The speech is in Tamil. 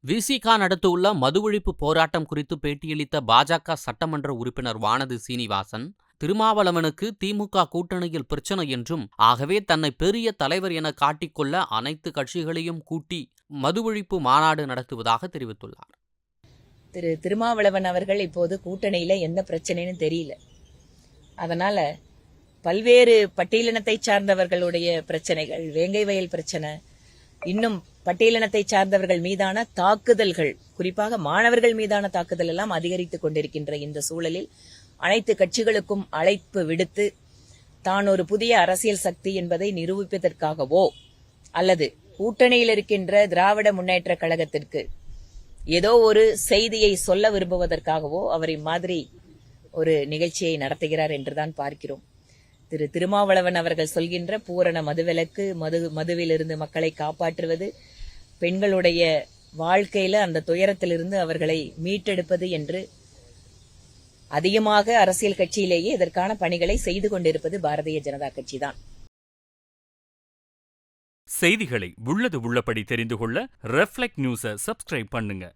விசிக நடத்தியுள்ள மது ஒழிப்பு போராட்டம் குறித்து பேட்டியளித்த பாஜக சட்டமன்ற உறுப்பினர் வானதி சீனிவாசன், திருமாவளவனுக்கு திமுக கூட்டணியில் பிரச்சனை என்றும், ஆகவே தன்னை பெரிய தலைவர் என காட்டிக்கொள்ள அனைத்து கட்சிகளையும் கூட்டி மது ஒழிப்பு மாநாடு நடத்துவதாக தெரிவித்துள்ளார். திருமாவளவன் அவர்கள் இப்போது கூட்டணியில என்ன பிரச்சனைன்னு தெரியல. அதனால பல்வேறு பட்டியலினத்தை சார்ந்தவர்களுடைய பிரச்சனைகள், வேங்கை வயல் பிரச்சனை, இன்னும் பட்டியலினத்தை சார்ந்தவர்கள் மீதான தாக்குதல்கள், குறிப்பாக மாணவர்கள் மீதான தாக்குதல் எல்லாம் அதிகரித்துக் கொண்டிருக்கின்ற இந்த சூழலில் அனைத்து கட்சிகளுக்கும் அழைப்பு விடுத்து தான் ஒரு புதிய அரசியல் சக்தி என்பதை நிரூபிப்பதற்காகவோ அல்லது கூட்டணியில் இருக்கின்ற திராவிட முன்னேற்ற கழகத்திற்கு ஏதோ ஒரு செய்தியை சொல்ல விரும்புவதற்காகவோ அவர் இம்மாதிரி ஒரு நிகழ்ச்சியை நடத்துகிறார் என்றுதான் பார்க்கிறோம். திருமாவளவன் அவர்கள் சொல்கின்ற பூரண மதுவிலக்கு, மதுவிலிருந்து மக்களை காப்பாற்றுவது, பெண்களுடைய வாழ்க்கையில அந்த துயரத்திலிருந்து அவர்களை மீட்டெடுப்பது என்று அதிகமாக அரசியல் கட்சியிலேயே இதற்கான பணிகளை செய்து கொண்டிருப்பது பாரதிய ஜனதா கட்சிதான். செய்திகளை உள்ளது உள்ளபடி தெரிந்து கொள்ள ரெஃப்ளெக்ட் நியூஸை சப்ஸ்கிரைப் பண்ணுங்க.